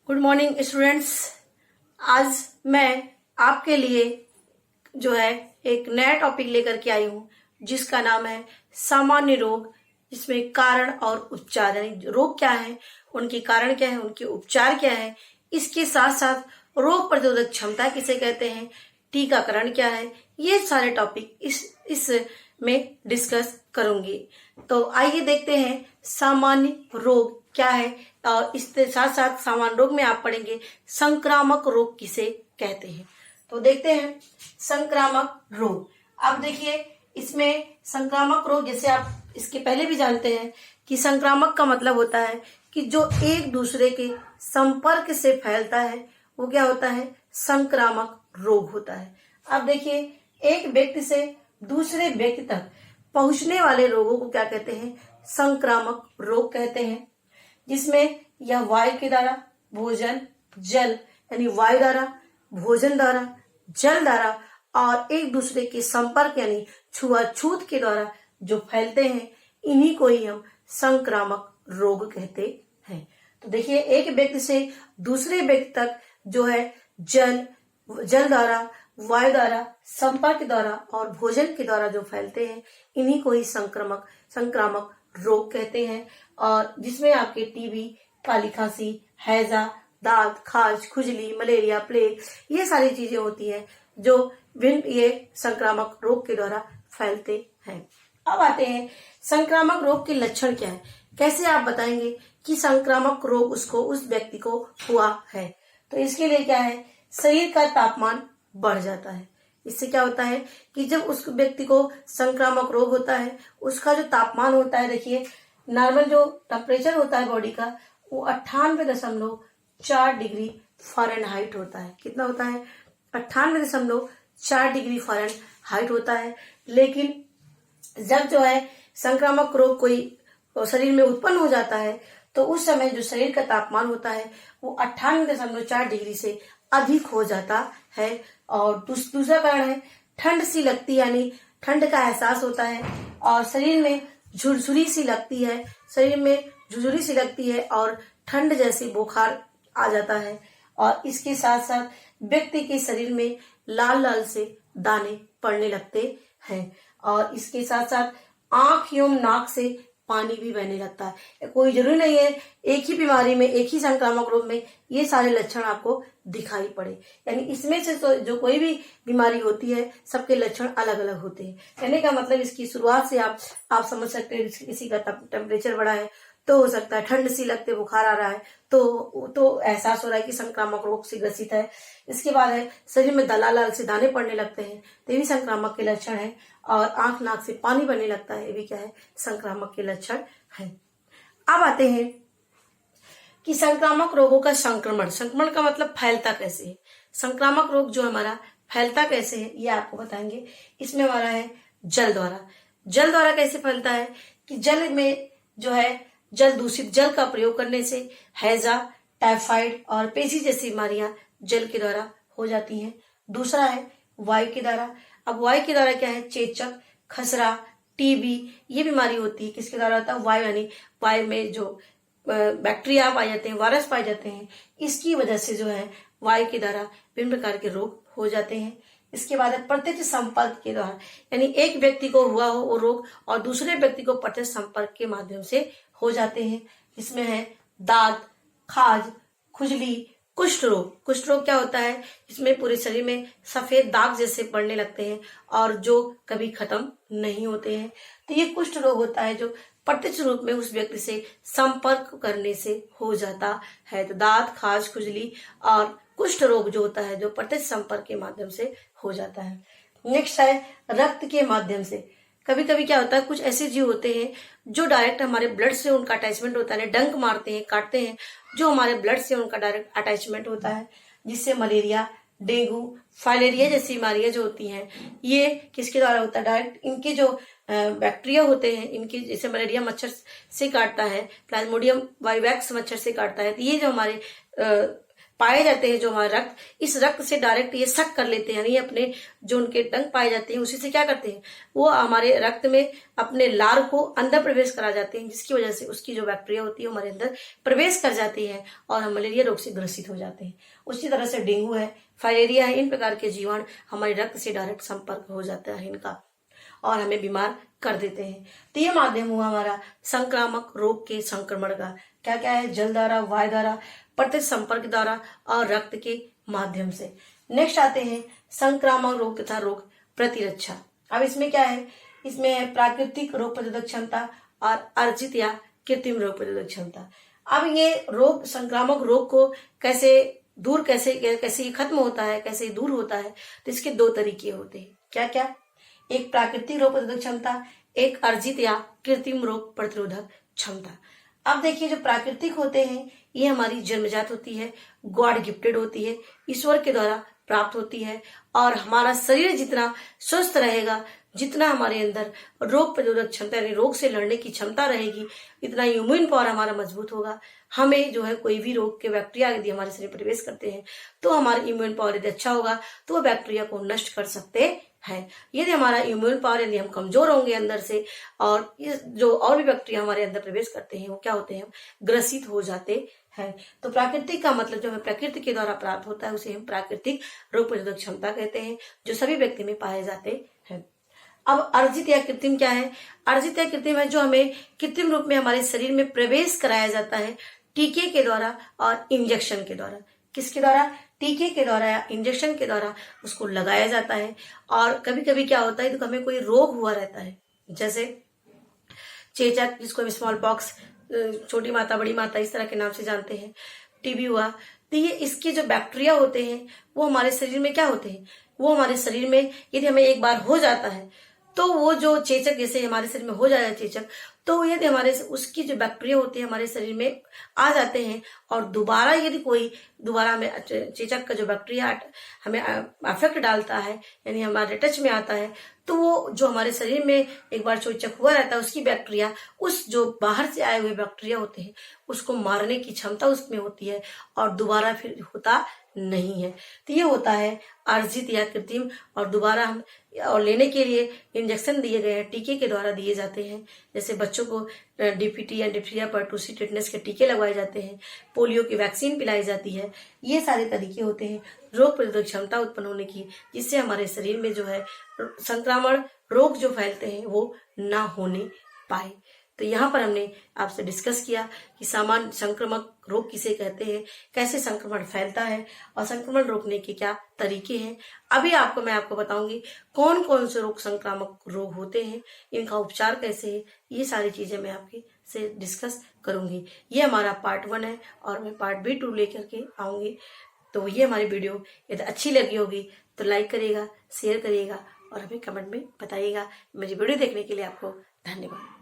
Good morning students. आज मैं आपके लिए जो है एक नया टॉपिक लेकर के आई हूँ जिसका नाम है सामान्य रोग, जिसमें कारण और उपचार, यानी रोग क्या है, उनके कारण क्या है, उनके उपचार क्या है, इसके साथ साथ रोग प्रतिरोधक क्षमता किसे कहते हैं, टीकाकरण क्या है, ये सारे टॉपिक इस में डिस्कस करूंगी। तो आइए देखते हैं सामान्य रोग क्या है, और इसके साथ साथ सामान्य रोग में आप पढ़ेंगे संक्रामक रोग किसे कहते हैं। तो देखते हैं संक्रामक रोग। अब देखिए, इसमें संक्रामक रोग, जैसे आप इसके पहले भी जानते हैं कि संक्रामक का मतलब होता है कि जो एक दूसरे के संपर्क से फैलता है वो क्या होता है, संक्रामक रोग होता है। अब देखिए, एक व्यक्ति से दूसरे व्यक्ति तक पहुंचने वाले रोगों को क्या कहते हैं, संक्रामक रोग कहते हैं, जिसमें यह वायु के द्वारा, भोजन, जल, यानी वायु द्वारा, भोजन द्वारा, जल द्वारा और एक दूसरे के संपर्क यानी छुआछूत के द्वारा जो फैलते हैं, इन्हीं को ही हम संक्रामक रोग कहते हैं। तो देखिए, एक व्यक्ति से दूसरे व्यक्ति तक जो है जल द्वारा, वायु द्वारा, संपर्क द्वारा और भोजन के द्वारा जो फैलते हैं, इन्हीं को ही संक्रामक रोग कहते हैं। और जिसमें आपके टीबी, काली खांसी, हैजा, दांत, खाज, खुजली, मलेरिया, प्लेग, ये सारी चीजें होती हैं जो विभिन्न ये संक्रामक रोग के द्वारा फैलते हैं। अब आते हैं संक्रामक रोग के लक्षण क्या है, कैसे आप बताएंगे कि संक्रामक रोग उस व्यक्ति को हुआ है। तो इसके लिए क्या है, शरीर का तापमान बढ़ जाता है। इससे क्या होता है कि जब उस व्यक्ति को संक्रामक रोग होता है, उसका जो तापमान होता है, देखिए नॉर्मल जो टेम्परेचर होता है बॉडी का, वो 98.4 डिग्री फ़ारेनहाइट होता है। कितना होता है, 98.4 डिग्री फ़ारेनहाइट होता है। लेकिन जब जो है संक्रामक रोग कोई शरीर में उत्पन्न हो जाता है, तो उस समय जो शरीर का तापमान होता है वो 98.4 डिग्री से अधिक हो जाता है। और दूसरा कारण है ठंड सी लगती है, यानी ठंड का एहसास होता है और शरीर में झुरझुरी सी लगती है और ठंड जैसी बुखार आ जाता है। और इसके साथ साथ व्यक्ति के शरीर में लाल लाल से दाने पड़ने लगते हैं और इसके साथ साथ आंख एवं नाक से पानी भी बहने लगता है। कोई जरूरी नहीं है एक ही बीमारी में, एक ही संक्रामक रोग में ये सारे लक्षण आपको दिखाई पड़े, यानी इसमें से तो जो कोई भी बीमारी होती है सबके लक्षण अलग अलग होते हैं। कहने का मतलब इसकी शुरुआत से आप समझ सकते हैं, किसी का टेम्परेचर बढ़ा है तो हो सकता है ठंड सी लगते, बुखार आ रहा है तो एहसास हो रहा है कि संक्रामक रोग से ग्रसित है। इसके बाद है शरीर में लाल से दाने पड़ने लगते हैं, तो ये भी संक्रामक के लक्षण है। और आंख नाक से पानी बनने लगता है, ये भी क्या है, संक्रामक के लक्षण है। अब आते हैं कि संक्रामक रोगों का संक्रमण का मतलब फैलता कैसे है। संक्रामक रोग जो हमारा फैलता कैसे है ये आपको बताएंगे। इसमें हमारा है जल द्वारा कैसे फैलता है कि जल में जो है दूषित जल का प्रयोग करने से हैजा, टाइफाइड और पेशी जैसी बीमारियां जल के द्वारा हो जाती हैं। दूसरा है वायु के द्वारा। अब वायु के द्वारा क्या है, चेचक, खसरा, टीबी, ये बीमारी होती है। किसके द्वारा होता है, वायु, यानी वायु में जो बैक्टीरिया पाए जाते हैं, वायरस पाए जाते हैं, इसकी वजह से जो है वायु के द्वारा विभिन्न प्रकार के रोग हो जाते हैं। इसके बाद है प्रत्यक्ष संपर्क के द्वारा, यानी एक व्यक्ति को हुआ हो वो रोग और दूसरे व्यक्ति को प्रत्यक्ष संपर्क के माध्यम से हो जाते हैं। इसमें है दांत, खाज, खुजली, कुष्ठ रोग क्या होता है, इसमें पूरे शरीर में सफेद दाग जैसे पड़ने लगते हैं और जो कभी खत्म नहीं होते हैं। तो ये कुष्ठ रोग होता है जो प्रत्यक्ष रूप में उस व्यक्ति से संपर्क करने से हो जाता है। तो दांत, खाज, खुजली और कुष्ठ रोग जो होता है जो प्रत्यक्ष संपर्क के माध्यम से हो जाता है। नेक्स्ट है रक्त के माध्यम से। कभी कभी क्या होता है, कुछ ऐसे जीव होते हैं जो डायरेक्ट हमारे ब्लड से उनका अटैचमेंट होता है, डंक मारते हैं, काटते हैं, जो हमारे ब्लड से उनका डायरेक्ट अटैचमेंट होता है, जिससे मलेरिया, डेंगू, फाइलेरिया जैसी बीमारियां जो होती हैं ये किसके द्वारा होता है, डायरेक्ट इनके जो बैक्टीरिया होते हैं, इनके जैसे मलेरिया मच्छर से काटता है, प्लाज्मोडियम वाइवैक्स मच्छर से काटता है। तो ये जो हमारे पाए जाते हैं, जो हमारे रक्त, इस रक्त से डायरेक्ट ये सक कर लेते हैं, यानी अपने जो उनके डंक पाए जाते हैं उसी से क्या करते हैं, वो हमारे रक्त में अपने लार को अंदर प्रवेश करा जाते हैं, जिसकी वजह से उसकी जो बैक्टीरिया होती है हमारे अंदर प्रवेश कर जाती है और हम मलेरिया रोग से ग्रसित हो जाते हैं। उसी तरह से डेंगू है, फाइलेरिया है, इन प्रकार के जीवाणु हमारे रक्त से डायरेक्ट संपर्क हो जाता है इनका और हमें बीमार कर देते हैं। तो ये माध्यम हुआ हमारा संक्रामक रोग के संक्रमण का। क्या क्या है, जल द्वारा, वायु द्वारा, प्रत्यक्ष संपर्क द्वारा और रक्त के माध्यम से। नेक्स्ट आते हैं संक्रामक रोग तथा रोग प्रतिरक्षा। अब इसमें क्या है, इसमें है प्राकृतिक रोग प्रतिरोधक क्षमता और अर्जित या कृत्रिम रोग प्रतिरोधक क्षमता। अब ये रोग, संक्रामक रोग को कैसे दूर, कैसे खत्म होता है, कैसे दूर होता है, तो इसके दो तरीके होते हैं। क्या क्या, एक प्राकृतिक रोग प्रतिरोधक क्षमता, एक अर्जित या कृत्रिम रोग प्रतिरोधक क्षमता। अब देखिए, जो प्राकृतिक होते हैं ये हमारी जन्मजात होती है, गॉड गिफ्टेड होती है, ईश्वर के द्वारा प्राप्त होती है और हमारा शरीर जितना स्वस्थ रहेगा, जितना हमारे अंदर रोग प्रतिरोधक क्षमता यानी रोग से लड़ने की क्षमता रहेगी, इतना इम्यून पावर हमारा मजबूत होगा। हमें जो है कोई भी रोग के बैक्टीरिया यदि हमारे शरीर में प्रवेश करते हैं तो हमारा इम्यून पावर यदि अच्छा होगा तो वो बैक्टीरिया को नष्ट कर सकते हैं। यदि हमारा इम्यून पावर, यदि हम कमजोर होंगे अंदर से और जो और भी बैक्टीरिया हमारे अंदर प्रवेश करते हैं वो क्या होते हैं, हम ग्रसित हो जाते हैं। तो प्राकृतिक का मतलब जो हमें प्रकृति के द्वारा प्राप्त होता है उसे हम प्राकृतिक रोग प्रतिरोधक क्षमता कहते हैं, जो सभी व्यक्ति में पाए जाते हैं। अब अर्जित या कृत्रिम क्या है, अर्जित या कृत्रिम है जो हमें कृत्रिम रूप में हमारे शरीर में प्रवेश कराया जाता है टीके के द्वारा और इंजेक्शन के द्वारा। किसके द्वारा, टीके के द्वारा या इंजेक्शन के द्वारा उसको लगाया जाता है। और कभी कभी क्या होता है, तो हमें कोई रोग हुआ रहता है, जैसे चेचक, जिसको हम स्मॉल पॉक्स, छोटी माता, बड़ी माता इस तरह के नाम से जानते हैं, टीबी हुआ, तो ये इसके जो बैक्टीरिया होते हैं वो हमारे शरीर में क्या होते हैं, वो हमारे शरीर में यदि हमें एक बार हो जाता है तो वो जो चेचक, जैसे हमारे शरीर में हो जाएगा चेचक, तो यदि हमारे उसकी जो बैक्टीरिया होती है हमारे शरीर में आ जाते हैं और दोबारा यदि कोई दोबारा हमें चेचक का जो बैक्टीरिया हमें अफेक्ट डालता है, यानी हमारे टच में आता है, तो वो जो हमारे शरीर में एक बार चेचक हुआ रहता है उसकी बैक्टीरिया, उस जो बाहर से आए हुए बैक्टीरिया होते हैं उसको मारने की क्षमता उसमें होती है और दोबारा फिर होता नहीं है। तो ये होता है अर्जित या कृत्रिम। और दोबारा हम और लेने के लिए इंजेक्शन दिए गए हैं, टीके के द्वारा दिए जाते हैं। जैसे बच्चों को डीपीटी या डिप्थीरिया, परटूसी, टिटनेस के टीके लगवाए जाते हैं, पोलियो की वैक्सीन पिलाई जाती है। ये सारे तरीके होते हैं रोग प्रतिरोधक क्षमता उत्पन्न होने की, जिससे हमारे शरीर में जो है संक्रमण रोग जो फैलते हैं वो ना होने पाए। तो यहाँ पर हमने आपसे डिस्कस किया कि सामान्य संक्रामक रोग किसे कहते हैं, कैसे संक्रमण फैलता है और संक्रमण रोकने के क्या तरीके हैं। अभी मैं आपको बताऊंगी कौन कौन से रोग संक्रामक रोग होते हैं, इनका उपचार कैसे है, ये सारी चीजें मैं आपके से डिस्कस करूंगी। ये हमारा पार्ट 1 है और मैं पार्ट भी 2 लेकर के आऊंगी। तो ये हमारी वीडियो यदि अच्छी लगी होगी तो लाइक करिएगा, शेयर करिएगा और हमें कमेंट में बताइएगा। मेरी वीडियो देखने के लिए आपको धन्यवाद।